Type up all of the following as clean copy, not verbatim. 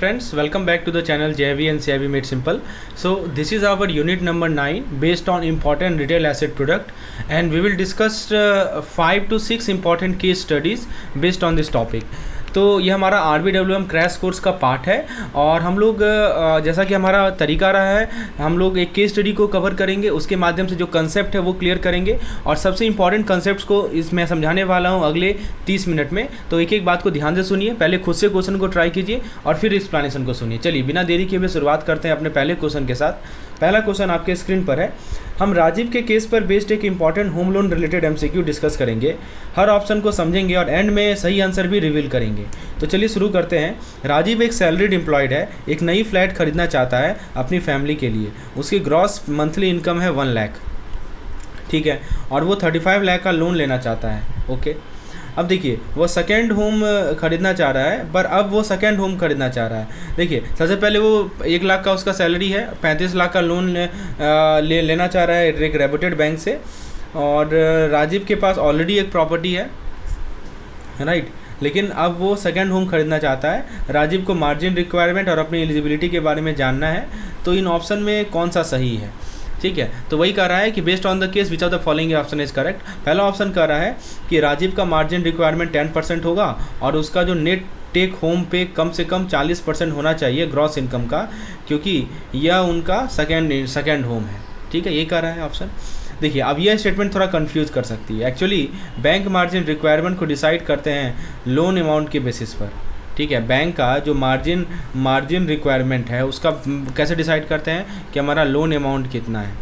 friends, welcome back to the channel JIV and CIV Made Simple. So this is our unit number 9 based on important retail asset product, and we will discuss 5 to 6 important case studies based on this topic. तो ये हमारा RBWM crash course का part है और हम लोग जैसा कि हमारा तरीका रहा है, हम लोग एक केस स्टडी को कवर करेंगे, उसके माध्यम से जो कंसेप्ट है वो क्लियर करेंगे और सबसे इंपॉर्टेंट कंसेप्ट्स को इसमें समझाने वाला हूँ अगले 30 मिनट में। तो एक एक बात को ध्यान से सुनिए, पहले खुद से क्वेश्चन को ट्राई कीजिए और फिर एक्सप्लेनेशन को सुनिए। चलिए बिना देरी किए हुए शुरुआत करते हैं अपने पहले क्वेश्चन के साथ। पहला क्वेश्चन आपके स्क्रीन पर है। हम राजीव के केस पर बेस्ड एक important home loan related MCQ discuss करेंगे, हर ऑप्शन को समझेंगे और एंड में सही आंसर भी रिवील करेंगे। तो चलिए शुरू करते हैं। राजीव एक सैलरीड एम्प्लॉयड है, एक नई फ्लैट खरीदना चाहता है अपनी फैमिली के लिए। उसकी ग्रॉस मंथली इनकम है 1 लाख, ठीक है, और वो 35 लाख का लोन लेना चाहता है। ओके, अब देखिए वो सेकेंड होम खरीदना चाह रहा है, पर अब वो सेकेंड होम खरीदना चाह रहा है। देखिए सबसे पहले वो 1 लाख का उसका सैलरी है, 35 लाख का लोन लेना चाह रहा है एक रेपुटेड बैंक से, और राजीव के पास ऑलरेडी एक प्रॉपर्टी है, राइट। लेकिन अब वो सेकेंड होम खरीदना चाहता है। राजीव को मार्जिन रिक्वायरमेंट और अपनी एलिजिबिलिटी के बारे में जानना है। तो इन ऑप्शन में कौन सा सही है, ठीक है। तो वही कह रहा है कि based on the case which of the following option is correct. पहला ऑप्शन कह रहा है कि राजीव का मार्जिन रिक्वायरमेंट 10% होगा और उसका जो नेट टेक होम पे कम से कम 40% होना चाहिए ग्रॉस इनकम का, क्योंकि यह उनका सेकेंड होम है, ठीक है। ये कह रहा है ऑप्शन। देखिए अब यह स्टेटमेंट थोड़ा कंफ्यूज कर सकती है। एक्चुअली बैंक मार्जिन रिक्वायरमेंट को डिसाइड करते हैं लोन अमाउंट के बेसिस पर, ठीक है। बैंक का जो मार्जिन रिक्वायरमेंट है उसका कैसे डिसाइड करते हैं कि हमारा लोन अमाउंट कितना है,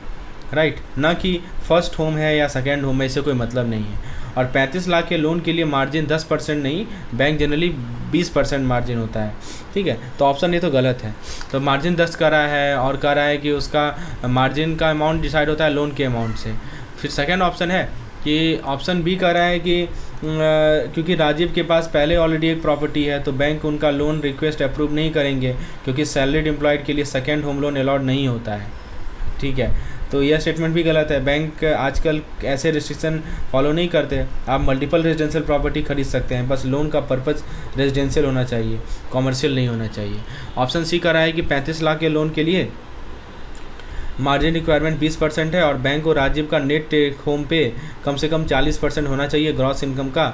राइट, ना कि फर्स्ट होम है या सेकेंड होम है, इससे कोई मतलब नहीं है। और 35 लाख के लोन के लिए मार्जिन 10% नहीं, बैंक जनरली 20% मार्जिन होता है, ठीक है। तो ऑप्शन ये तो गलत है। तो मार्जिन 10 कर रहा है और कह रहा है कि उसका मार्जिन का अमाउंट डिसाइड होता है लोन के अमाउंट से। फिर सेकेंड ऑप्शन है कि ऑप्शन बी कह रहा है कि क्योंकि राजीव के पास पहले ऑलरेडी एक प्रॉपर्टी है तो बैंक उनका लोन रिक्वेस्ट अप्रूव नहीं करेंगे, क्योंकि सैलरीड एम्प्लॉयड के लिए सेकेंड होम लोन अलाउड नहीं होता है, ठीक है। तो यह स्टेटमेंट भी गलत है। बैंक आजकल ऐसे रिस्ट्रिक्शन फॉलो नहीं करते। आप मल्टीपल रेजिडेंशियल प्रॉपर्टी खरीद सकते हैं, बस लोन का पर्पज़ रेजिडेंशियल होना चाहिए, कॉमर्शियल नहीं होना चाहिए। ऑप्शन सी कह रहा है कि 35 लाख के लोन के लिए मार्जिन रिक्वायरमेंट 20% है और बैंक और राजीव का नेट टेक होम पे कम से कम 40% होना चाहिए ग्रॉस इनकम का,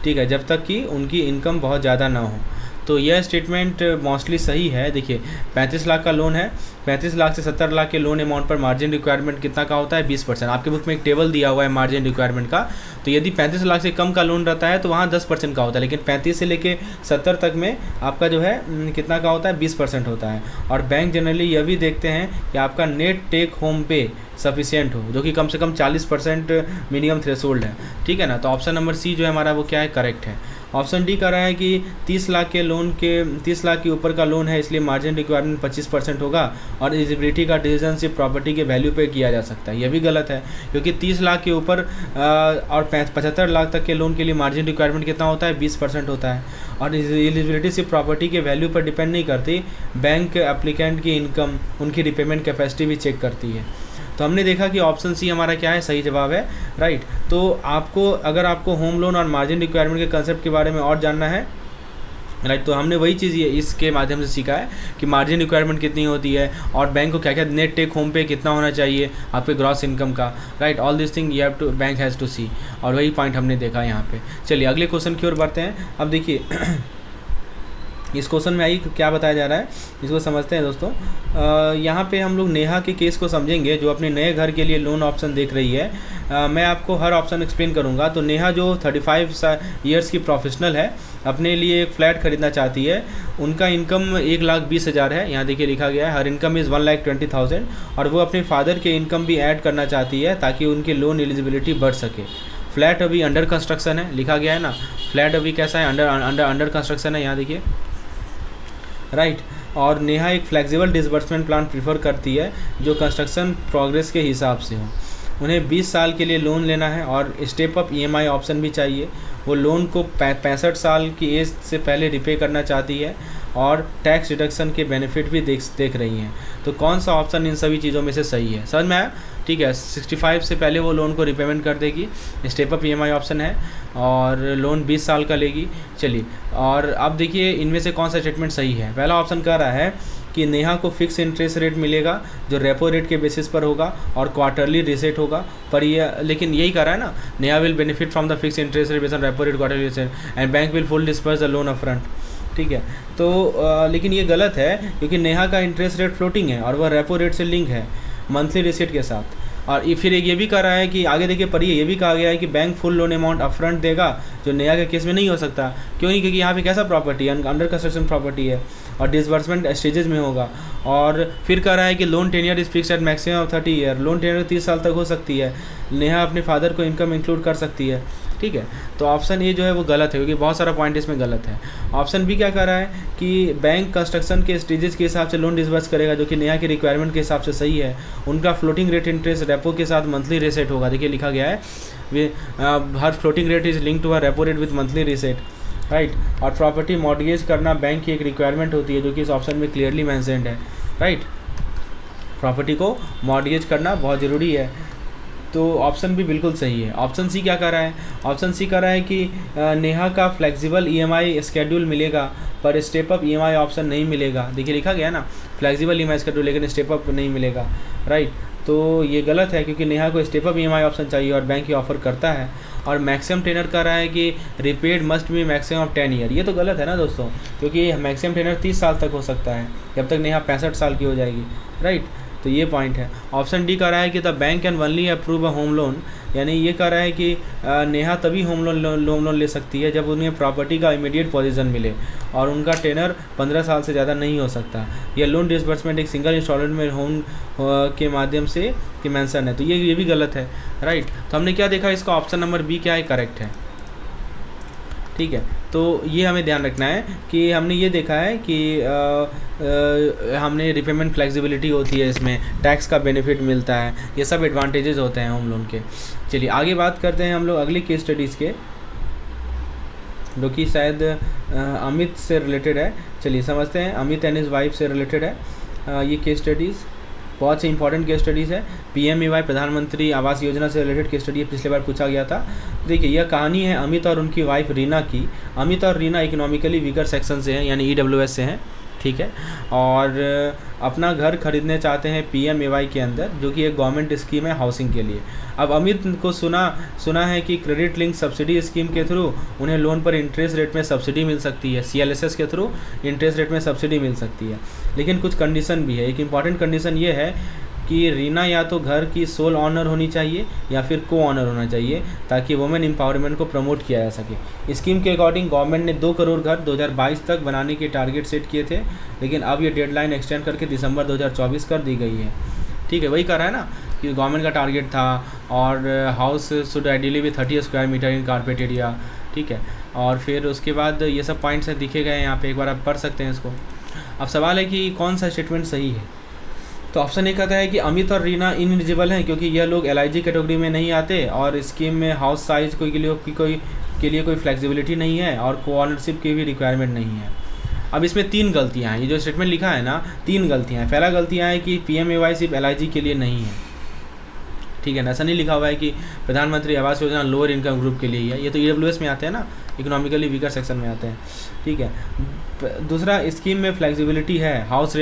ठीक है, जब तक कि उनकी इनकम बहुत ज़्यादा ना हो। तो यह स्टेटमेंट मोस्टली सही है। देखिए 35 लाख का लोन है, 35 लाख से 70 लाख के लोन अमाउंट पर मार्जिन रिक्वायरमेंट कितना का होता है, 20%। आपके बुक में एक टेबल दिया हुआ है मार्जिन रिक्वायरमेंट का। तो यदि 35 लाख से कम का लोन रहता है तो वहाँ 10% का होता है, लेकिन 35 से लेके 70 तक में आपका जो है कितना का होता है, 20% होता है। और बैंक जनरली यह भी देखते हैं कि आपका नेट टेक होम पे सफिशिएंट हो, जो कि कम से कम 40% मिनिमम थ्रेशोल्ड है, ठीक है ना। तो ऑप्शन नंबर सी जो है हमारा वो क्या है, करेक्ट है। ऑप्शन डी कह रहा है कि 30 लाख के ऊपर का लोन है, इसलिए मार्जिन रिक्वायरमेंट 25% होगा और एलिजिबिलिटी का डिसीजन सिर्फ प्रॉपर्टी के वैल्यू पे किया जा सकता है। यह भी गलत है, क्योंकि 30 लाख के ऊपर और 75 लाख तक के लोन के लिए मार्जिन रिक्वायरमेंट कितना होता है, 20% होता है। और एलिजिबिलिटी सिर्फ प्रॉपर्टी के वैल्यू पर डिपेंड नहीं करती, बैंक एप्लीकेंट की इनकम, उनकी रिपेमेंट कैपेसिटी भी चेक करती है। तो हमने देखा कि ऑप्शन सी हमारा क्या है, सही जवाब है, राइट। तो अगर आपको होम लोन और मार्जिन रिक्वायरमेंट के कंसेप्ट के बारे में और जानना है, राइट, तो हमने वही चीज़ इसके माध्यम से सीखा है कि मार्जिन रिक्वायरमेंट कितनी होती है और बैंक को क्या क्या नेट टेक होम पे कितना होना चाहिए आपके ग्रॉस इनकम का, right. All this thing you have to, bank has to see, और वही पॉइंट हमने देखा यहाँ पे। चलिए अगले क्वेश्चन की ओर बढ़ते हैं। अब देखिए इस क्वेश्चन में आई क्या बताया जा रहा है, इसको समझते हैं दोस्तों। यहाँ पे हम लोग नेहा के केस को समझेंगे, जो अपने नए घर के लिए लोन ऑप्शन देख रही है। मैं आपको हर ऑप्शन एक्सप्लेन करूँगा। तो नेहा जो 35 ईयर्स की प्रोफेशनल है, अपने लिए एक फ्लैट खरीदना चाहती है। उनका इनकम 1,20,000 है, यहाँ देखिए लिखा गया है हर इनकम इज़ 1,20,000, और वो अपने फादर के इनकम भी ऐड करना चाहती है ताकि उनकी लोन एलिजिबिलिटी बढ़ सके। फ्लैट अभी अंडर कंस्ट्रक्शन है, लिखा गया है ना, फ्लैट अभी कैसा है, अंडर कंस्ट्रक्शन है, यहाँ देखिए, राइट। और नेहा एक फ्लेक्सिबल डिसबर्समेंट प्लान प्रीफर करती है जो कंस्ट्रक्शन प्रोग्रेस के हिसाब से हो। उन्हें 20 साल के लिए लोन लेना है और स्टेप अप EMI ऑप्शन भी चाहिए। वो लोन को 65 साल की एज से पहले रिपे करना चाहती है और टैक्स डिडक्शन के बेनिफिट भी देख रही हैं। तो कौन सा ऑप्शन इन सभी चीज़ों में से सही है, समझ में आया, ठीक है। 65 से पहले वो लोन को रिपेमेंट कर देगी, स्टेप अप EMI ऑप्शन है, और लोन 20 साल का लेगी। चलिए, और अब देखिए इनमें से कौन सा स्टेटमेंट सही है। पहला ऑप्शन कह रहा है कि नेहा को फिक्स इंटरेस्ट रेट मिलेगा जो रेपो रेट के बेसिस पर होगा और क्वार्टरली रीसेट होगा, पर ये लेकिन यही कह रहा है ना, Neha will benefit from the fix interest rate based on repo rate quarterly reset and bank will full disperse the loan upfront. ठीक है, तो लेकिन ये गलत है क्योंकि नेहा का इंटरेस्ट रेट फ्लोटिंग है और वह रेपो रेट से लिंक है मंथली रीसेट के साथ। और फिर ये भी कह रहा है कि आगे देखिए पढ़िए, ये भी कहा गया है कि bank full loan amount upfront देगा जो नेहा के केस में नहीं हो सकता। क्यों नहीं? क्योंकि यहाँ पे कैसा प्रॉपर्टी है, अंडर कंस्ट्रक्शन प्रॉपर्टी है और डिसबर्समेंट स्टेजेस में होगा। और फिर कह रहा है कि loan tenure is fixed at maximum of 30 year, loan tenure 30 साल तक हो सकती है। नेहा अपने फादर को इनकम इंक्लूड कर सकती है। ठीक है, तो ऑप्शन ए जो है वो गलत है क्योंकि बहुत सारा पॉइंट इसमें गलत है। ऑप्शन बी क्या कर रहा है कि बैंक कंस्ट्रक्शन के स्टेजेस के हिसाब से लोन डिसबर्स करेगा जो कि नेहा की रिक्वायरमेंट के हिसाब से सही है। उनका फ्लोटिंग रेट इंटरेस्ट रेपो के साथ मंथली रीसेट होगा। देखिए लिखा गया है हर floating rate is link to हर repo rate with monthly reset, right. और प्रॉपर्टी मॉर्गेज करना बैंक की एक रिक्वायरमेंट होती है जो कि इस ऑप्शन में क्लियरली मैंशनड है, राइट। प्रॉपर्टी को मॉर्गेज करना बहुत ज़रूरी है, तो ऑप्शन भी बिल्कुल सही है। ऑप्शन सी क्या कर रहा है? ऑप्शन सी कर रहा है कि नेहा का फ्लेक्सिबल ईएमआई स्केड्यूल मिलेगा पर स्टेप अप ईएमआई ऑप्शन नहीं मिलेगा। देखिए लिखा गया है ना, फ्लेक्सिबल ईएमआई स्केड्यूल लेकिन स्टेप अप नहीं मिलेगा, राइट। तो ये गलत है क्योंकि नेहा को स्टेप अप ईएमआई ऑप्शन चाहिए और बैंक ये ऑफर करता है। और मैक्सिमम टेनर कर रहा है कि repaid must be maximum of 10 year. ये तो गलत है ना दोस्तों, क्योंकि मैक्सिमम टेनर 30 साल तक हो सकता है जब तक नेहा 65 साल की हो जाएगी, राइट। तो ये पॉइंट है। ऑप्शन डी कह रहा है कि the bank can only approve a home loan, यानी ये कह रहा है कि नेहा तभी होम लोन ले सकती है जब उन्हें प्रॉपर्टी का इमीडिएट पोजीशन मिले और उनका टेनर 15 साल से ज़्यादा नहीं हो सकता। यह लोन डिसबर्समेंट एक सिंगल इंस्टॉलमेंट में होम के माध्यम से कि मेंशन है, तो ये भी गलत है, राइट। तो हमने क्या देखा, इसका ऑप्शन नंबर बी क्या है, करेक्ट है। ठीक है, तो ये हमें ध्यान रखना है कि हमने ये देखा है कि हमने रिपेमेंट फ्लेक्सिबिलिटी होती है, इसमें टैक्स का बेनिफिट मिलता है, ये सब एडवांटेजेस होते हैं होम लोन के। चलिए आगे बात करते हैं हम लोग अगली केस स्टडीज़ के, जो कि शायद अमित से रिलेटेड है। चलिए समझते हैं, अमित एंड हिज वाइफ से रिलेटेड है ये केस स्टडीज़। बहुत सी इंपॉर्टेंट केस स्टडीज़ है। पीएमएवाई प्रधानमंत्री आवास योजना से रिलेटेड केस स्टडी पिछले बार पूछा गया था। देखिए यह कहानी है अमित और उनकी वाइफ रीना की। अमित और रीना इकोनॉमिकली वीकर सेक्शन से हैं, यानी ईडब्ल्यूएस से हैं, ठीक है, और अपना घर खरीदने चाहते हैं पीएमएवाई के अंदर, जो कि एक गवर्नमेंट स्कीम है हाउसिंग के लिए। अब अमित को सुना है कि क्रेडिट लिंक सब्सिडी स्कीम के थ्रू उन्हें लोन पर इंटरेस्ट रेट में सब्सिडी मिल सकती है, सीएलएसएस के थ्रू इंटरेस्ट रेट में सब्सिडी मिल सकती है। लेकिन कुछ कंडीशन भी है। एक इम्पॉर्टेंट कंडीशन ये है कि रीना या तो घर की सोल ऑनर होनी चाहिए या फिर को ऑनर होना चाहिए, ताकि वुमेन एम्पावरमेंट को प्रमोट किया जा सके। स्कीम के अकॉर्डिंग गवर्नमेंट ने 2 करोड़ घर 2022 तक बनाने के टारगेट सेट किए थे, लेकिन अब ये डेडलाइन एक्सटेंड करके दिसंबर 2024 कर दी गई है। ठीक है, वही कर रहा है ना कि गवर्नमेंट का टारगेट था, और हाउस शुड आइडियली भी 30 स्क्वायर मीटर इन कारपेट एरिया, ठीक है। और फिर उसके बाद ये सब पॉइंट्स दिखे गए यहाँ पे, एक बार आप पढ़ सकते हैं इसको। अब सवाल है कि कौन सा स्टेटमेंट सही है। तो ऑप्शन ए कहता है कि अमित और रीना इनएलिजिबल हैं क्योंकि यह लोग एलआईजी कैटेगरी में नहीं आते और स्कीम में हाउस साइज के लिए कोई फ्लेक्सिबिलिटी नहीं है और को ऑनरशिप की भी रिक्वायरमेंट नहीं है। अब इसमें 3 गलतियां हैं। ये जो स्टेटमेंट लिखा है ना, 3 गलतियां हैं। पहला गलतियां है कि पीएमएवाई सिर्फ एलआईजी के लिए नहीं है, ठीक है ना, ऐसा नहीं लिखा हुआ है कि प्रधानमंत्री Awas Yojana lower income group के लिए ही है। ये तो ईडब्ल्यूएस में आते हैं ना, इकोनॉमिकली वीकर सेक्शन में आते हैं, ठीक है। दूसरा, स्कीम में फ्लेक्सिबिलिटी है हाउस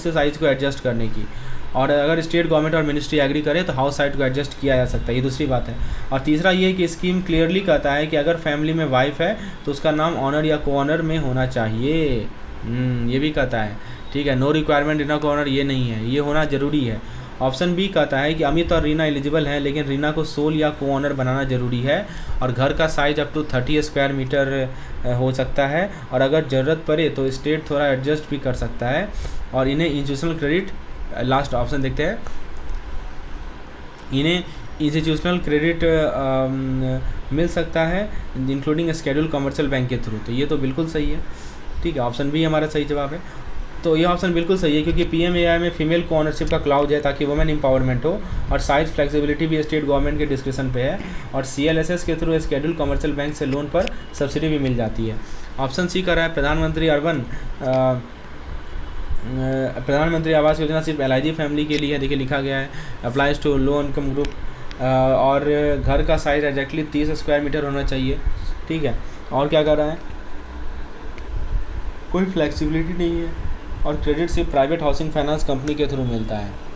से साइज़ को एडजस्ट करने की, और अगर स्टेट गवर्नमेंट और मिनिस्ट्री एग्री करे तो हाउस साइज को एडजस्ट किया जा सकता है, ये दूसरी बात है। और तीसरा ये कि स्कीम क्लियरली कहता है कि अगर फैमिली में वाइफ है तो उसका नाम ऑनर या को ऑनर में होना चाहिए, ये भी कहता है, ठीक है। नो रिक्वायरमेंट रीना को ऑनर ये नहीं है, ये होना ज़रूरी है। ऑप्शन बी कहता है कि अमित और रीना एलिजिबल हैं, लेकिन रीना को सोल या को ऑनर बनाना ज़रूरी है, और घर का size up to 30 square metre हो सकता है, और अगर ज़रूरत पड़े तो स्टेट थोड़ा एडजस्ट भी कर सकता है, और इन्हें इंस्टीट्यूशनल क्रेडिट, लास्ट ऑप्शन देखते हैं, इन्हें इंस्टीट्यूशनल क्रेडिट मिल सकता है इंक्लूडिंग स्केड्यूल कमर्शियल बैंक के थ्रू। तो ये तो बिल्कुल सही है, ठीक है, ऑप्शन बी हमारा सही जवाब है। तो ये ऑप्शन बिल्कुल सही है क्योंकि पीएमएवाई में फीमेल को ऑनरशिप का क्लाउज है ताकि वुमेन एम्पावरमेंट हो, और साइज फ्लेक्सिबिलिटी भी स्टेट गवर्नमेंट के डिस्क्रिप्शन पे है, और सीएलएसएस के थ्रू स्केड्यूल कमर्शियल बैंक से लोन पर सब्सिडी भी मिल जाती है। ऑप्शन सी कर रहा है प्रधानमंत्री आवास योजना सिर्फ एलआईजी फैमिली के लिए है। देखिए लिखा गया है applies to low income group, और घर का साइज एग्जैक्टली 30 स्क्वायर मीटर होना चाहिए, ठीक है। और क्या कर रहा है, कोई फ्लेक्सिबिलिटी नहीं है, और क्रेडिट सिर्फ प्राइवेट हाउसिंग फाइनेंस कंपनी के थ्रू मिलता है।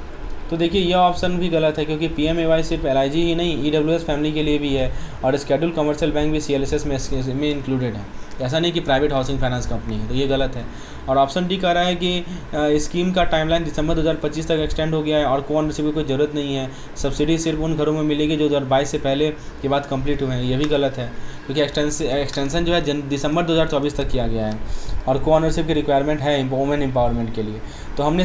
तो देखिए यह ऑप्शन भी गलत है, क्योंकि PMAY सिर्फ LIG ही नहीं EWS फैमिली के लिए भी है, और स्केड्यूल कमर्शियल बैंक भी CLSS में इंक्लूडेड है। ऐसा नहीं कि प्राइवेट हाउसिंग फाइनेंस कंपनी है, तो ये गलत है। और ऑप्शन डी कह रहा है कि स्कीम का टाइमलाइन दिसंबर 2025 तक एक्सटेंड हो गया है और को ऑनरशिप की कोई ज़रूरत नहीं है, सब्सिडी सिर्फ उन घरों में मिलेगी जो 2022 से पहले के बाद कंप्लीट हुए हैं। ये भी गलत है, क्योंकि एक्सटेंशन जो है दिसंबर 2024 तक किया गया है, और को ऑनरशिप की रिक्वायरमेंट है वुमेन एम्पावरमेंट के लिए। तो हमने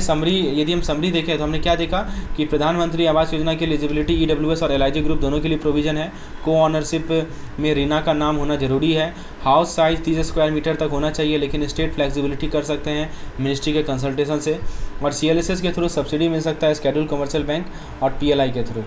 यदि हम समरी देखें तो हमने क्या देखा कि प्रधानमंत्री आवास योजना की एलिजिबिलिटी EWS और LIG ग्रुप दोनों के लिए प्रोविज़न है। को ऑनरशिप में रीना का नाम होना जरूरी है। हाउस साइज 30 स्क्वायर मीटर तक होना चाहिए, लेकिन स्टेट फ्लेक्सिबिलिटी कर सकते हैं मिनिस्ट्री के कंसल्टेशन से, और CLSS के थ्रू सब्सिडी मिल सकता है स्केड्यूल कमर्शियल बैंक और PLI के थ्रू,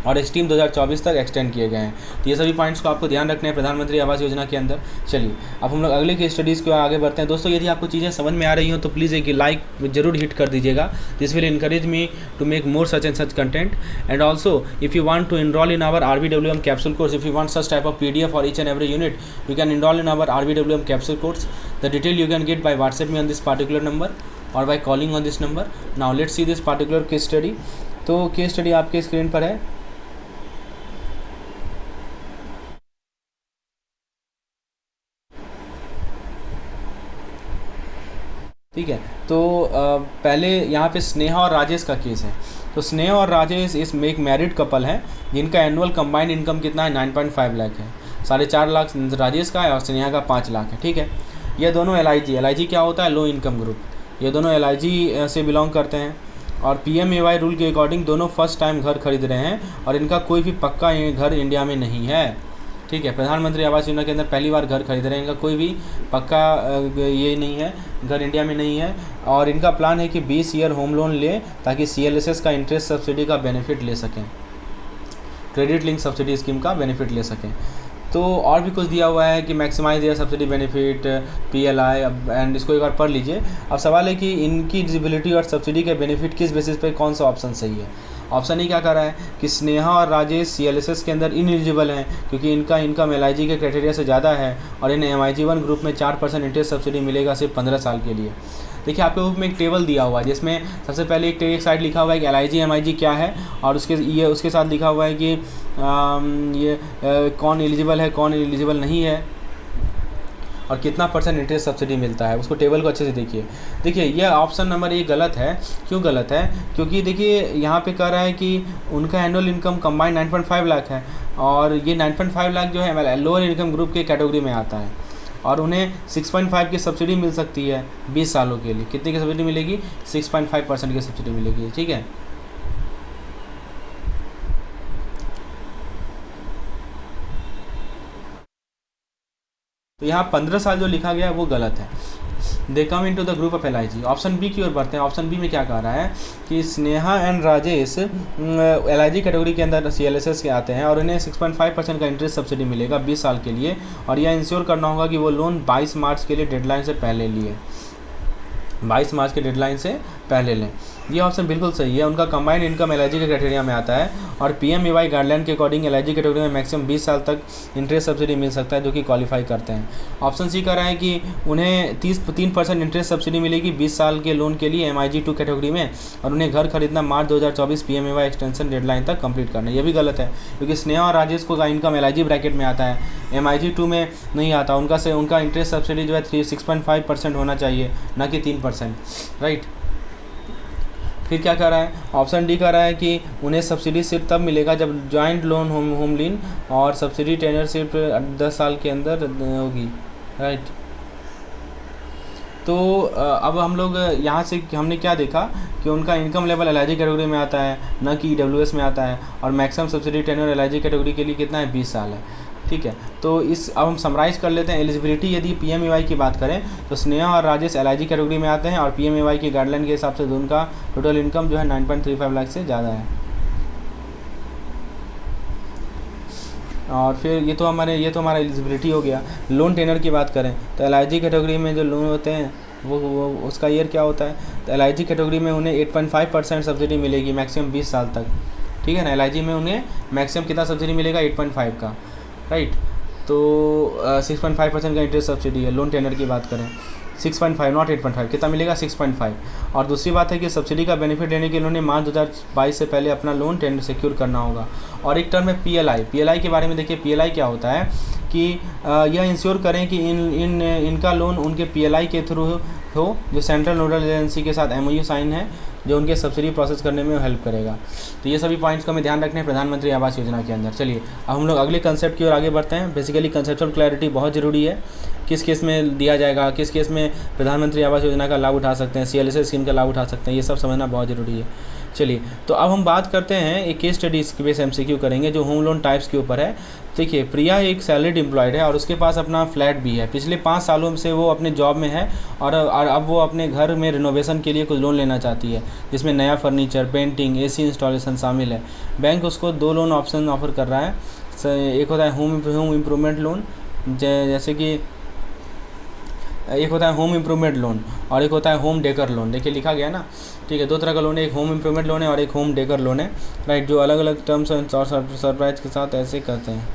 और स्कीम 2024 तक एक्सटेंड किए गए हैं। तो ये सभी पॉइंट्स को आपको ध्यान रखने हैं प्रधानमंत्री आवास योजना के अंदर। चलिए अब हम लोग अगले केस स्टडीज़ को आगे बढ़ते हैं। दोस्तों यदि आपको चीज़ें समझ में आ रही हो तो प्लीज़ एक लाइक जरूर हिट कर दीजिएगा। This will encourage me to make more such and such content, and also if you want to enroll in our RBWM capsule course, if you want such type of PDF for each and every unit, you can enroll in our RBWM capsule course. The detail you can get by WhatsApp me on this particular number or by calling on this number. Now let's see this particular case study. तो case study आपके screen पर है। ठीक है, तो पहले यहाँ पे स्नेहा और राजेश का केस है। तो स्नेहा और राजेश इसमें एक मैरिड कपल है जिनका एनुअल कंबाइंड इनकम कितना है 9.5 लाख है। 4.5 लाख राजेश का है और स्नेहा का 5 लाख है। ठीक है, ये दोनों LIG क्या होता है, लो इनकम ग्रुप, ये दोनों LIG से बिलोंग करते हैं, और PMAY रूल के अकॉर्डिंग दोनों फर्स्ट टाइम घर खरीद रहे हैं, और इनका कोई भी पक्का घर इंडिया में नहीं है। ठीक है, प्रधानमंत्री आवास योजना के अंदर पहली बार घर खरीद रहे हैं, इनका कोई भी पक्का ये नहीं है, घर इंडिया में नहीं है, और इनका प्लान है कि 20 ईयर होम लोन लें ताकि CLSS का इंटरेस्ट सब्सिडी का बेनिफिट ले सकें, क्रेडिट लिंक सब्सिडी स्कीम का बेनिफिट ले सकें। तो और भी कुछ दिया हुआ है कि मैक्सिमाइज दिया सब्सिडी बेनिफिट PLI, एंड इसको एक बार पढ़ लीजिए। अब सवाल है कि इनकी एलिजिबिलिटी और सब्सिडी के बेनिफिट किस बेसिस पे कौन सा ऑप्शन सही है। ऑप्शन ही क्या कर रहा है कि स्नेहा और राजेश CLSS के अंदर इनएलिजिबल हैं, क्योंकि इनका इनकम LIG के क्राइटेरिया से ज़्यादा है, और इन्हें MIG1 ग्रुप में 4% इंटरेस्ट सब्सिडी मिलेगा सिर्फ 15 साल के लिए। देखिए आपके बुक में एक टेबल दिया हुआ है जिसमें सबसे पहले एक साइड लिखा हुआ है कि LIG MIG क्या है, और उसके साथ लिखा हुआ है कि कौन एलिजिबल है कौन एलिजिबल नहीं है, और कितना % इंटरेस्ट सब्सिडी मिलता है। उसको टेबल को अच्छे से देखिए ये ऑप्शन नंबर 1 गलत है। क्यों गलत है? क्योंकि देखिए यहाँ पे कह रहा है कि उनका एनुअल इनकम कंबाइंड 9.5 लाख है, और ये 9.5 लाख जो है लोअर इनकम ग्रुप के कैटेगरी में आता है, और उन्हें 6.5 की सब्सिडी मिल सकती है 20 सालों के लिए। कितने की सब्सिडी मिलेगी? 6.5% की सब्सिडी मिलेगी। ठीक है, तो यहाँ 15 साल जो लिखा गया है वो गलत है। They come into the group of LIG। Option B की ओर बढ़ते हैं। ऑप्शन बी में क्या कह रहा है कि Sneha and Rajesh LIG category के अंदर CLSS के आते हैं, और उन्हें 6.5% का इंटरेस्ट सब्सिडी मिलेगा 20 साल के लिए, और यह इंश्योर करना होगा कि वो लोन 22 मार्च के लिए डेडलाइन से पहले लिए, 22 मार्च के डेडलाइन से पहले लें। ये ऑप्शन बिल्कुल सही है। उनका कंबाइंड इनकम LIG के क्राइटेरिया में आता है, और PMAY गाइडलाइन के अकॉर्डिंग LIG कैटेगरी में मैक्सिमम 20 साल तक इंटरेस्ट सब्सिडी मिल सकता है जो कि क्वालिफाई करते हैं। ऑप्शन सी कह रहा है कि उन्हें 3% इंटरेस्ट सब्सिडी मिलेगी 20 साल के लोन के लिए MIG2 कैटेगरी में, और उन्हें घर खरीदना मार्च 2024 PMAY एक्सटेंशन डेडलाइन तक कंप्लीट करना। ये भी गलत है, क्योंकि स्नेहा और राजेश को का इनकम LIG ब्रैकेट में आता है, MIG2 में नहीं आता। उनका इंटरेस्ट सब्सिडी जो है 6.5% होना चाहिए, ना कि 3%। राइट, फिर क्या कर रहा है? ऑप्शन डी कर रहा है कि उन्हें सब्सिडी सिर्फ तब मिलेगा जब जॉइंट लोन होम लोन और सब्सिडी टेनर सिर्फ 10 साल के अंदर होगी। राइट, तो अब हम लोग यहाँ से हमने क्या देखा कि उनका इनकम लेवल LIG कैटेगरी में आता है, न कि EWS में आता है, और maximum subsidy tenor LIG category के लिए कितना है? 20 साल है। ठीक है, तो अब हम समराइज कर लेते हैं। एलिजिबिलिटी यदि PMAY की बात करें तो स्नेहा और राजेश LIG कैटेगरी में आते हैं, और PMAY की गाइडलाइन के हिसाब से उनका टोटल इनकम जो है 9.35 लाख से ज़्यादा है। और फिर ये तो हमारा एलिजिबिलिटी हो गया। लोन टेनर की बात करें तो LIG कैटेगरी में जो लोन होते हैं वो उसका ईयर क्या होता है? तो LIG कैटेगरी में उन्हें 8.5% सब्सिडी मिलेगी मैक्सिमम 20 साल तक। ठीक है ना, LIG में उन्हें मैक्सिमम कितना सब्सिडी मिलेगा? 8.5 का। राइट, तो 6.5% का इंटरेस्ट सब्सिडी है। लोन टेनर की बात करें 6.5 नॉट 8.5, कितना मिलेगा 6.5। और दूसरी बात है कि सब्सिडी का बेनिफिट लेने के लिए उन्होंने मार्च 2022 से पहले अपना लोन टेंडर सिक्योर करना होगा। और एक टर्म है PLI के बारे में देखिए। PLI क्या होता है कि यह इंश्योर करें कि इनका लोन उनके PLI के थ्रू हो, जो सेंट्रल नोडल एजेंसी के साथ MOU साइन है, जो उनके सब्सिडी प्रोसेस करने में हेल्प करेगा। तो ये सभी पॉइंट्स को हमें ध्यान रखने हैं प्रधानमंत्री आवास योजना के अंदर। चलिए अब हम लोग अगले कंसेप्ट की ओर आगे बढ़ते हैं। बेसिकली कंसेप्चुअल क्लैरिटी बहुत ज़रूरी है, किस केस में दिया जाएगा, किस केस में प्रधानमंत्री आवास योजना का लाभ उठा सकते हैं, CLSS स्कीम का लाभ उठा सकते हैं, ये सब समझना बहुत ज़रूरी है। चलिए तो अब हम बात करते हैं एक केस स्टडी इसके बेस MCQ करेंगे जो होम लोन टाइप्स के ऊपर है। देखिए प्रिया एक सैलरीड एम्प्लॉयड है और उसके पास अपना फ्लैट भी है। पिछले 5 सालों से वो अपने जॉब में है और अब वो अपने घर में रिनोवेशन के लिए कुछ लोन लेना चाहती है, जिसमें नया फर्नीचर, पेंटिंग, AC इंस्टॉलेशन शामिल है। बैंक उसको 2 लोन ऑप्शन ऑफर कर रहा है। एक होता है होम इम्प्रूवमेंट लोन, जैसे कि एक होता है होम इम्प्रूवमेंट लोन और एक होता है होम डेकर लोन। देखिए लिखा गया ना, ठीक है, 2 तरह का लोन है, एक होम इम्प्रूवमेंट लोन है और एक होम डेकर लोन है, राइट, जो अलग अलग टर्म्स और सरप्राइज के साथ ऐसे करते हैं,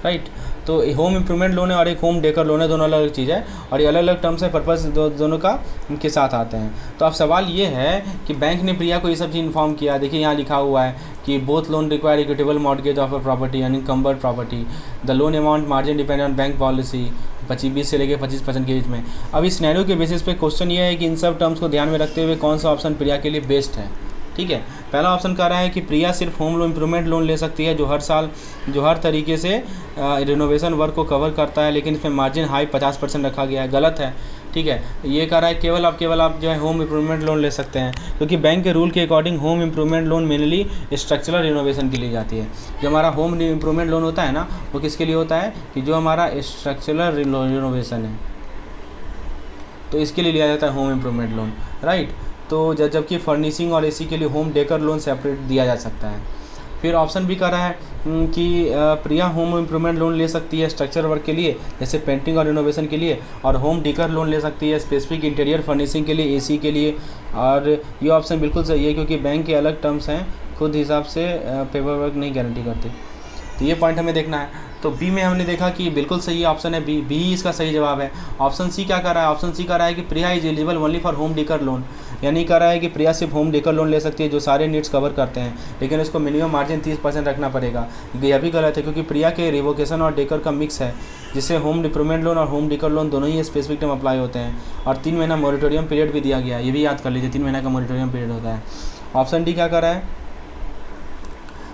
राइट। तो होम इम्प्रूवमेंट लोन है और एक होम डेकर लोन है, दोनों अलग अलग चीज़ है और ये अलग अलग टर्म्स है, पर्पस दोनों का इनके साथ आते हैं। तो अब सवाल ये है कि बैंक ने प्रिया को ये सब चीज़ इन्फॉर्म किया। देखिए यहाँ लिखा हुआ है कि both loan require equitable mortgage of a property unencumbered property, the loan amount margin depend on bank policy, 20 से लेकर 25% के बीच में। अब इस सिनेरियो के बेसिस पे क्वेश्चन ये है कि इन सब टर्म्स को ध्यान में रखते हुए कौन सा ऑप्शन प्रिया के लिए बेस्ट है, ठीक है। पहला ऑप्शन कह रहा है कि प्रिया सिर्फ होम लोन इम्प्रूवमेंट लोन ले सकती है जो हर तरीके से रिनोवेशन वर्क को कवर करता है, लेकिन इसमें मार्जिन हाई 50% रखा गया है, गलत है, ठीक है। ये कह रहा है केवल आप जो है होम इम्प्रूवमेंट लोन ले सकते हैं, क्योंकि बैंक के रूल के according home improvement loan mainly structural renovation के लिए जाती है। जो हमारा होम इम्प्रूवमेंट लोन होता है ना, वो किसके लिए होता है कि जो हमारा स्ट्रक्चरल रिनोवेशन है, तो इसके लिए लिया जाता है होम इम्प्रूवमेंट लोन, राइट। तो जबकि फर्निशिंग और AC के लिए होम डेकर लोन सेपरेट दिया जा सकता है। फिर ऑप्शन भी कर रहा है कि प्रिया होम इम्प्रूवमेंट लोन ले सकती है स्ट्रक्चर वर्क के लिए, जैसे पेंटिंग और रिनोवेशन के लिए, और होम डेकर लोन ले सकती है स्पेसिफिक इंटीरियर फर्निशिंग के लिए, AC के लिए। और ये ऑप्शन बिल्कुल सही है, क्योंकि बैंक के अलग टर्म्स हैं, खुद हिसाब से पेपर वर्क नहीं गारंटी करते। तो ये पॉइंट हमें देखना है। तो बी में हमने देखा कि बिल्कुल सही ऑप्शन है, बी इसका सही जवाब है। ऑप्शन सी क्या कर रहा है, ऑप्शन सी कर रहा है कि Priya is eligible only for home decor loan, यानी कह रहा है कि प्रिया सिर्फ होम डेकर लोन ले सकती है जो सारे नीड्स कवर करते हैं, लेकिन उसको मिनिमम मार्जिन 30% रखना पड़ेगा। यह भी गलत है, क्योंकि प्रिया के रिवोकेशन और डेकर का मिक्स है, जिससे होम इम्प्रूवमेंट लोन और होम डेकर लोन दोनों ही स्पेसिफिक टर्म अप्लाई होते हैं। और 3 महीना मॉरिटोरियम पीरियड भी दिया गया है, ये भी याद कर लीजिए, 3 महीना का मॉरिटोरियम पीरियड होता है। ऑप्शन डी क्या कर रहा है,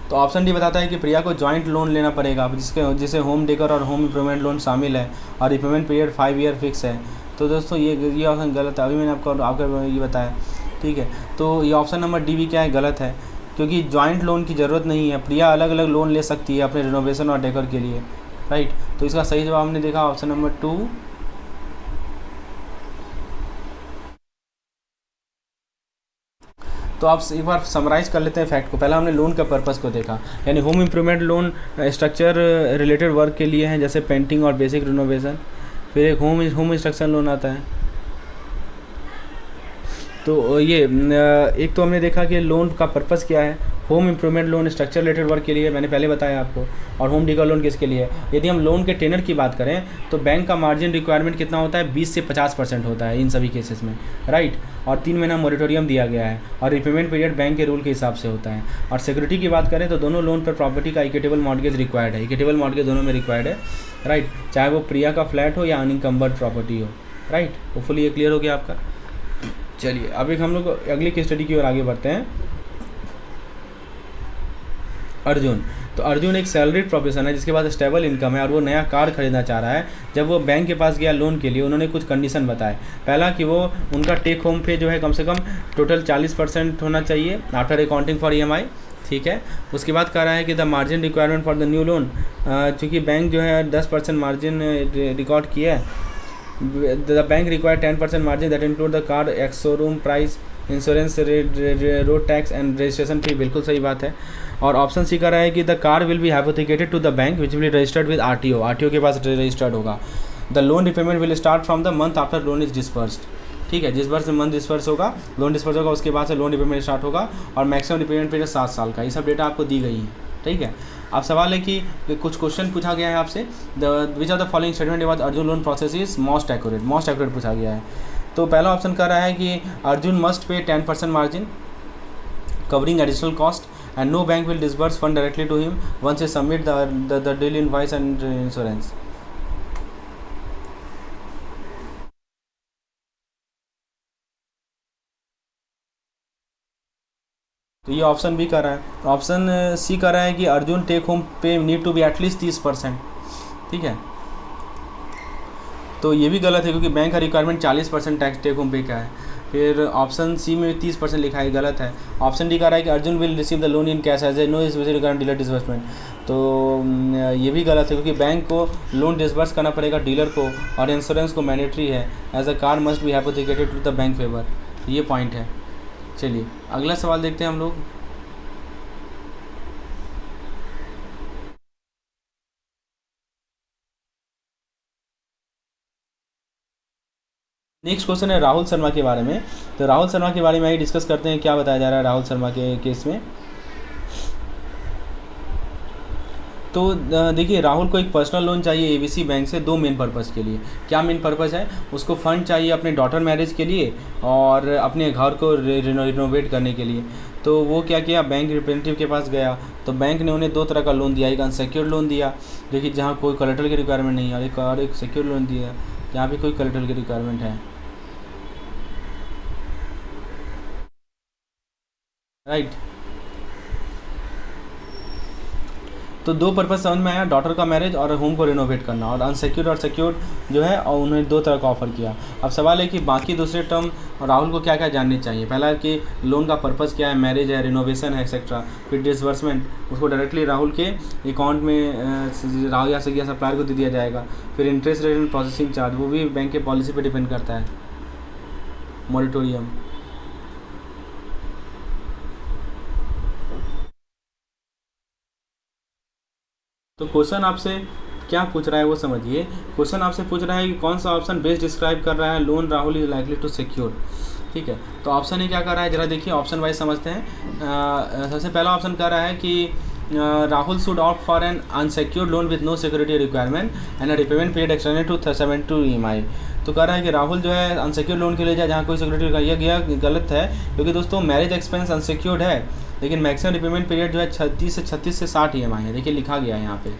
तो ऑप्शन डी बताता है कि प्रिया को जॉइंट लोन लेना पड़ेगा, जिसे होम डेकर और होम इम्प्रूवमेंट लोन शामिल है, और रिपेमेंट पीरियड 5 ईयर फिक्स है। तो दोस्तों ये ऑप्शन गलत है, अभी मैंने आपको ये बताया, ठीक है। तो ये ऑप्शन नंबर डी भी क्या है, गलत है, क्योंकि जॉइंट लोन की ज़रूरत नहीं है, प्रिया अलग अलग लोन ले सकती है अपने रिनोवेशन और डेकर के लिए, राइट। तो इसका सही जवाब हमने देखा ऑप्शन नंबर 2। तो आप एक बार समराइज कर लेते हैं फैक्ट को। पहला हमने लोन का पर्पस को देखा, यानी home improvement loan structure related work के लिए हैं, जैसे पेंटिंग और बेसिक रिनोवेशन। फिर एक होम इंस्ट्रक्शन लोन आता है। तो ये एक तो हमने देखा कि लोन का पर्पस क्या है, home improvement loan structure related work के लिए, मैंने पहले बताया आपको, और होम डेकर लोन किसके लिए है। यदि हम लोन के टेनर की बात करें तो बैंक का मार्जिन रिक्वायरमेंट कितना होता है, 20 से 50% होता है इन सभी केसेस में, राइट। और 3 महीना मॉरिटोरियम दिया गया है, और रिपेमेंट पीरियड बैंक के रूल के हिसाब से होता है। और सिक्योरिटी की बात करें तो दोनों लोन पर प्रॉपर्टी का इक्विटेबल मॉर्गेज रिक्वायर्ड है, इक्विटेबल मॉर्गेज दोनों में रिक्वायर्ड है, राइट, चाहे वो प्रिया का फ्लैट हो या अनइंकम्बर्ड प्रॉपर्टी हो, राइट। होपफुली ये क्लियर हो गया आपका। चलिए अब एक हम लोग अगली की स्टडी की ओर आगे बढ़ते हैं। अर्जुन, तो अर्जुन एक सैलरीड प्रोफेशन है जिसके पास स्टेबल इनकम है और वो नया कार खरीदना चाह रहा है। जब वो बैंक के पास गया लोन के लिए, उन्होंने कुछ कंडीशन बताए। पहला कि वो उनका टेक होम पे जो है कम से कम टोटल 40% होना चाहिए आफ्टर अकाउंटिंग फॉर EMI, ठीक है। उसके बाद कह रहा है कि the margin requirement for the new loan, चूँकि बैंक जो है 10% मार्जिन रिकॉर्ड किया है, the bank require 10% margin that include the car ex showroom price, insurance, road tax and registration fee, बिल्कुल सही बात है। और ऑप्शन सी कर रहा है कि the car will be hypothecated to the bank which will be registered with RTO के पास रजिस्टर्ड होगा। The loan repayment will start from the month after loan is disbursed, ठीक है, जिस बार से मंथ डिस्पर्स होगा, लोन डिस्पर्स होगा, उसके बाद से लोन रिपेमेंट स्टार्ट होगा, और मैक्सिमम रिपेमेंट पीरियड 7 साल का। ये सब डेटा आपको दी गई है, ठीक है। अब सवाल है कि कुछ क्वेश्चन पूछा गया है आपसे, which of the following statement about Arjun loan process is most accurate पूछा गया है। तो पहला ऑप्शन कर रहा है कि Arjun must pay 10% margin covering additional cost and no bank will disburse fund directly to him once he submit the deal invoice and insurance। तो ये ऑप्शन बी कर रहा है। ऑप्शन सी कर रहा है कि अर्जुन टेक होम पे नीड टू बी एटलीस्ट 30%। ठीक है, तो ये भी गलत है क्योंकि बैंक का रिक्वायरमेंट 40% टैक्स टेक होम पे का है। फिर ऑप्शन सी में 30% लिखा है, गलत है। ऑप्शन डी कह रहा है कि Arjun will receive the loan in cash as a no special requirement dealer disbursement. तो ये भी गलत है क्योंकि बैंक को लोन डिसबर्स करना पड़ेगा डीलर को, और इंश्योरेंस को मैंडेटरी है, as a car must be hypothecated to the bank favour. ये पॉइंट है। चलिए अगला सवाल देखते हैं हम लोग। नेक्स्ट क्वेश्चन है राहुल शर्मा के बारे में। तो राहुल शर्मा के बारे में ही डिस्कस करते हैं, क्या बताया जा रहा है राहुल शर्मा के केस में। तो देखिए, राहुल को एक पर्सनल लोन चाहिए एबीसी बैंक से 2 मेन पर्पज़ के लिए। क्या मेन पर्पज़ है? उसको फंड चाहिए अपने डॉटर मैरिज के लिए और अपने घर को रिनोवेट करने के लिए। तो वो क्या किया, बैंक रिप्रेजेंटेटिव के पास गया, तो बैंक ने उन्हें 2 तरह का लोन दिया। एक अनसिक्योर्ड लोन दिया जो कि जहाँ कोई कोलेटरल की रिक्वायरमेंट नहीं है, और एक सिक्योर्ड लोन दिया जहाँ भी कोई कोलेटरल की रिक्वायरमेंट है। राइट, तो 2 पर्पज़ समझ में आया, डॉटर का मैरिज और होम को रिनोवेट करना। और अनसिक्योर्ड और सिक्योर्ड जो है, और उन्होंने 2 तरह का ऑफर किया। अब सवाल है कि बाकी दूसरे टर्म राहुल को क्या क्या जानने चाहिए। पहला कि लोन का पर्पज़ क्या है, मैरिज है, रिनोवेशन है, एक्सेट्रा। फिर डिसबर्समेंट, उसको डायरेक्टली राहुल के अकाउंट में राहुल या सप्लायर को दे दिया जाएगा। फिर interest rate and processing charge, वो भी बैंक के पॉलिसी पर डिपेंड करता है, मॉरिटोरियम। तो क्वेश्चन आपसे क्या पूछ रहा है वो समझिए। क्वेश्चन आपसे पूछ रहा है कि कौन सा ऑप्शन बेस्ट डिस्क्राइब कर रहा है loan Rahul is likely to secure. ठीक है, तो ऑप्शन ही क्या कर रहा है, जरा देखिए ऑप्शन वाइज समझते हैं। सबसे पहला ऑप्शन कर रहा है कि Rahul should opt for an unsecured loan with no security requirement and repayment period extended to 72 EMI। तो कह रहा है कि राहुल जो है अनसिक्योर्ड लोन के लिए जाए जहाँ कोई सिक्योरिटी। यह गया गलत है क्योंकि दोस्तों मैरिज एक्सपेंस अनसिक्योर्ड है, लेकिन मैक्सिमम रिपेमेंट पीरियड जो है 36 से 60 EMI है। देखिए लिखा गया है यहाँ पे।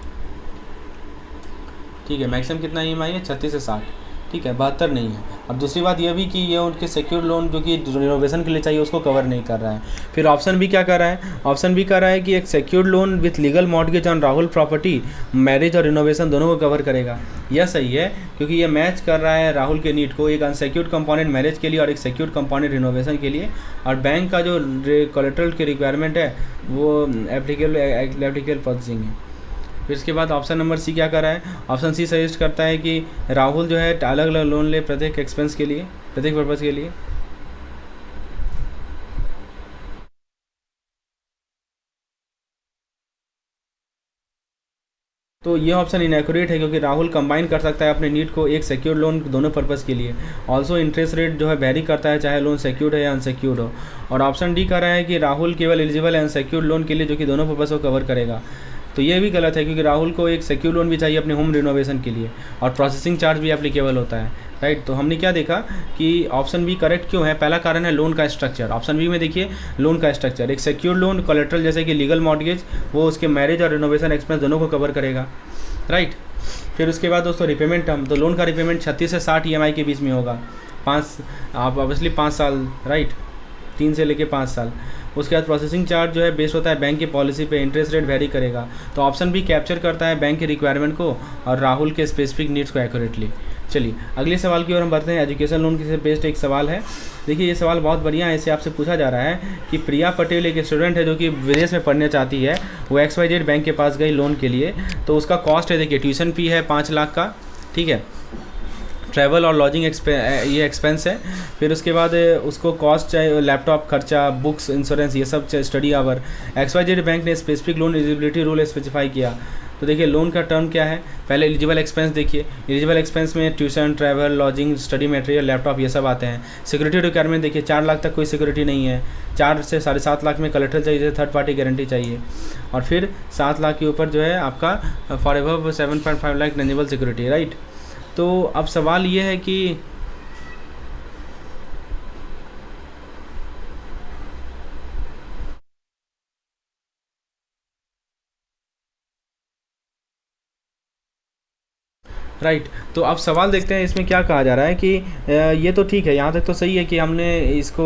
ठीक है, मैक्सिमम कितना EMI है, 36 से 60। ठीक है, 72 नहीं है। अब दूसरी बात यह भी कि ये उनके सिक्योर लोन जो कि रिनोवेशन के लिए चाहिए उसको कवर नहीं कर रहा है। फिर ऑप्शन भी क्या कर रहा है, ऑप्शन भी कर रहा है कि एक secured loan with legal mortgage on Rahul property marriage और रिनोवेशन दोनों को कवर करेगा। यह सही है क्योंकि ये मैच कर रहा है राहुल के नीड को, एक अनसिक्योर्ड कंपोनेंट मैरिज के लिए और एक सिक्योर्ड कंपोनेंट रिनोवेशन के लिए। और बैंक का जो कोलेटरल की रिक्वायरमेंट है वो एप्लीकेबल प्रोसेसिंग है। फिर इसके बाद ऑप्शन नंबर सी क्या कर रहा है, ऑप्शन सी सजेस्ट करता है कि राहुल जो है अलग अलग लोन ले प्रत्येक एक्सपेंस के लिए, प्रत्येक पर्पज़ के लिए। तो ये ऑप्शन इनएक्यूरेट है क्योंकि राहुल कंबाइन कर सकता है अपने नीड को एक सिक्योर्ड लोन दोनों पर्पज़ के लिए। ऑल्सो इंटरेस्ट रेट जो है वेरी करता है चाहे लोन सिक्योर्ड है या अनसिक्योर्ड हो। और ऑप्शन डी कर रहा है कि राहुल केवल एलिजिबल है अनसिक्योर्ड लोन के लिए जो कि दोनों पर्पज़ को कवर करेगा। तो ये भी गलत है क्योंकि राहुल को एक सिक्योर लोन भी चाहिए अपने होम रिनोवेशन के लिए और प्रोसेसिंग चार्ज भी एप्लीकेबल होता है। राइट, तो हमने क्या देखा कि ऑप्शन बी करेक्ट क्यों है। पहला कारण है लोन का स्ट्रक्चर। ऑप्शन बी में देखिए लोन का स्ट्रक्चर, एक सिक्योर लोन कोलेटरल जैसे कि लीगल मॉर्टगेज वो उसके मैरिज और रिनोवेशन एक्सपेंस दोनों को कवर करेगा। राइट, फिर उसके बाद दोस्तों रिपेमेंट टर्म, तो लोन का रिपेमेंट 36 से 60 EMI के बीच में होगा। 5 आप ऑब्वियसली 5 साल, राइट, 3 से लेके 5 साल। उसके बाद प्रोसेसिंग चार्ज जो है बेस्ड होता है बैंक की पॉलिसी पे, इंटरेस्ट रेट वेरी करेगा। तो ऑप्शन भी कैप्चर करता है बैंक की रिक्वायरमेंट को और राहुल के स्पेसिफिक नीड्स को एक्यूरेटली। चलिए अगले सवाल की ओर हम बढ़ते हैं। एजुकेशन लोन से बेस्ड एक सवाल है। देखिए ये सवाल बहुत बढ़िया है। इसे आपसे पूछा जा रहा है कि प्रिया पटेल एक स्टूडेंट है जो कि विदेश में पढ़ने चाहती है। वो XYZ बैंक के पास गई लोन के लिए। तो उसका कॉस्ट है, देखिए ट्यूशन फी है 5 लाख का। ठीक है, ट्रैवल और लॉजिंग ये एक्सपेंस है। फिर उसके बाद उसको कॉस्ट चाहिए लैपटॉप खर्चा, बुक्स, इंश्योरेंस, ये सब स्टडी आवर। XYZ बैंक ने specific loan eligibility rule specify किया। तो देखिए लोन का टर्म क्या है, पहले एलिजिबल एक्सपेंस देखिए, एलिजिबल एक्सपेंस में tuition, travel, lodging, study material, laptop ये सब आते हैं। सिक्योरिटी रिक्वायरमेंट देखिए 4 लाख तक कोई सिक्योरिटी नहीं है, 4 से 7.5 लाख में कलेक्टर चाहिए, थर्ड पार्टी गारंटी चाहिए, और फिर 7 लाख के ऊपर जो है आपका for ever 7.5 lakh tangible security, right. तो अब सवाल ये है कि राइट तो अब सवाल देखते हैं इसमें क्या कहा जा रहा है कि ये तो ठीक है, यहाँ तक तो सही है कि हमने इसको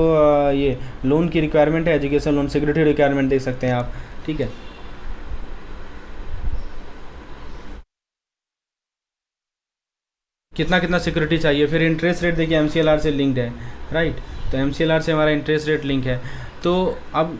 ये लोन की रिक्वायरमेंट है, एजुकेशन लोन, सिक्योरिटी रिक्वायरमेंट देख सकते हैं आप, ठीक है। कितना कितना सिक्योरिटी चाहिए, फिर इंटरेस्ट रेट देखिए MCLR से लिंक्ड है, राइट। तो MCLR से हमारा इंटरेस्ट रेट लिंक है। तो अब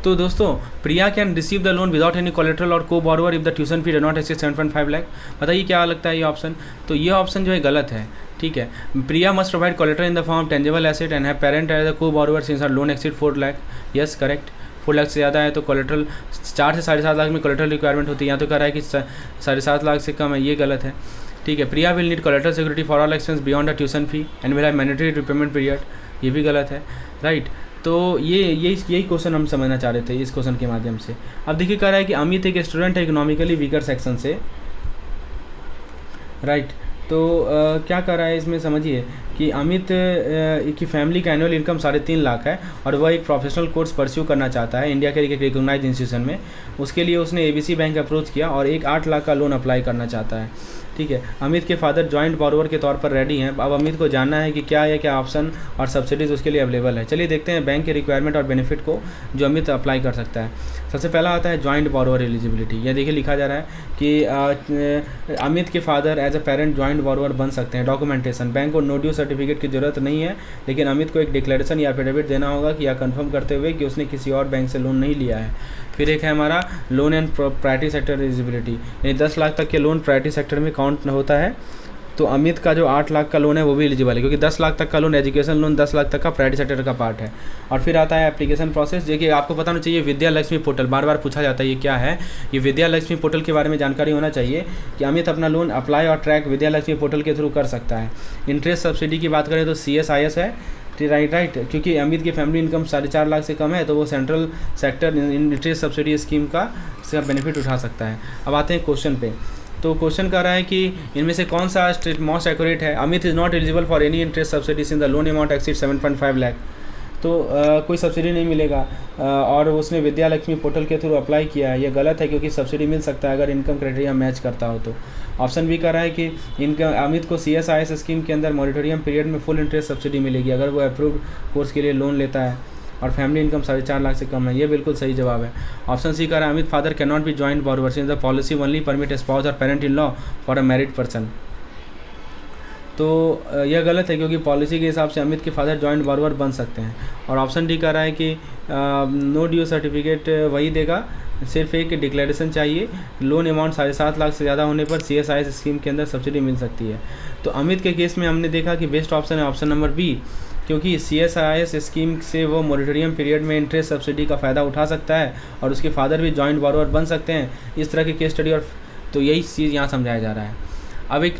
तो दोस्तों Priya can receive the loan without any collateral और co borrower if the tuition fee do not exceed 7.5 lakh. बताइए क्या लगता है ये ऑप्शन, तो ये ऑप्शन जो है गलत है, ठीक है। Priya must provide collateral in the form tangible asset and have parent as the co borrower since her loan exceed 4 lakh. Yes correct, 4 lakh से ज़्यादा है तो कोलेट्रल 4 से 7.5 लाख में कोलेट्रल रिक्वायरमेंट होती है, यहाँ तो कह रहा है कि 7.5 लाख से कम है, ये गलत है, ठीक है। Priya will need collateral security for all expense beyond the tuition fee and will have mandatory repayment period, ये भी गलत है, राइट। तो यही क्वेश्चन हम समझना चाह रहे थे इस क्वेश्चन के माध्यम से। अब देखिए कह रहा है कि अमित एक स्टूडेंट है इकोनॉमिकली वीकर सेक्शन से, राइट। तो क्या कर रहा है इसमें समझिए कि अमित की फैमिली का एनुअल इनकम 3.5 लाख है और वह एक प्रोफेशनल कोर्स परस्यू करना चाहता है इंडिया के एक रिकॉग्नाइज्ड इंस्टीट्यूशन में। उसके लिए उसने ABC बैंक अप्रोच किया और एक 8 लाख का लोन अप्लाई करना चाहता है, ठीक है। अमित के फादर जॉइंट बॉरोवर के तौर पर रेडी हैं। अब अमित को जानना है कि क्या ऑप्शन और सब्सिडीज़ उसके लिए अवेलेबल है। चलिए देखते हैं बैंक के रिक्वायरमेंट और बेनिफिट को जो अमित अप्लाई कर सकता है। सबसे पहला आता है जॉइंट बॉरोवर एलिजिबिलिटी। यह देखिए लिखा जा रहा है कि अमित के father as a parent joint borrower बन सकते हैं। डॉक्यूमेंटेशन, बैंक को नो ड्यू सर्टिफिकेट की जरूरत नहीं है, लेकिन अमित को एक डिक्लेरेशन या एफिडेविट देना होगा कि यह कंफर्म करते हुए कि उसने किसी और बैंक से लोन नहीं लिया है। फिर एक है हमारा loan and priority sector eligibility, यानी 10 लाख तक के लोन प्रायोरिटी सेक्टर में काउंट होता है। तो अमित का जो 8 लाख का लोन है वो भी एलिजिबल है, क्योंकि 10 लाख तक का लोन एजुकेशन लोन 10 लाख तक का प्रायोरिटी सेक्टर का पार्ट है। और फिर आता है एप्लीकेशन प्रोसेस। देखिए आपको पता होना चाहिए विद्या लक्ष्मी पोर्टल, बार बार पूछा जाता है ये क्या है। ये विद्या लक्ष्मी पोर्टल के बारे में जानकारी होना चाहिए कि अमित अपना लोन अप्लाई और ट्रैक विद्या लक्ष्मी पोर्टल के थ्रू कर सकता है। इंटरेस्ट सब्सिडी की बात करें तो CSIS है, राइट, क्योंकि अमित की फैमिली इनकम 4.5 लाख से कम है तो वो central sector interest subsidy scheme का बेनिफिट उठा सकता है। अब आते हैं क्वेश्चन पे। तो क्वेश्चन कह रहा है कि इनमें से कौन सा मोस्ट एक्यूरेट है। Amit is not eligible for any interest subsidies in the loan amount exceed 7.5 lakh. तो कोई सब्सिडी नहीं मिलेगा और उसने विद्या लक्ष्मी पोर्टल के थ्रू अप्लाई किया है, ये गलत है क्योंकि सब्सिडी मिल सकता है अगर इनकम क्राइटेरिया मैच करता हो तो। ऑप्शन बी कर रहा है कि इनका अमित को CSIS स्कीम के अंदर मॉनिटोरियम पीरियड में फुल इंटरेस्ट सब्सिडी मिलेगी अगर वो अप्रूव्ड कोर्स के लिए लोन लेता है और फैमिली इनकम 4.5 लाख से कम है, ये बिल्कुल सही जवाब है। ऑप्शन सी कर रहा है Amit father can not be joint borrower since the policy only permit spouse और parent in law for a married person. तो यह गलत है क्योंकि पॉलिसी के हिसाब से अमित के फादर जॉइंट बॉरोवर बन सकते हैं। और ऑप्शन डी कर रहा है कि नो ड्यू सर्टिफिकेट वही देगा, सिर्फ एक डिक्लेरेशन चाहिए। लोन अमाउंट 7.5 लाख से ज़्यादा होने पर CSIS स्कीम के अंदर सब्सिडी मिल सकती है। तो अमित के केस में हमने देखा कि बेस्ट ऑप्शन है ऑप्शन नंबर बी, क्योंकि CSIS स्कीम से वो मॉनिटोरियम पीरियड में इंटरेस्ट सब्सिडी का फ़ायदा उठा सकता है और उसके फादर भी जॉइंट बॉरोवर बन सकते हैं। इस तरह के केस स्टडी और तो यही चीज़ यहाँ समझाया जा रहा है। अब एक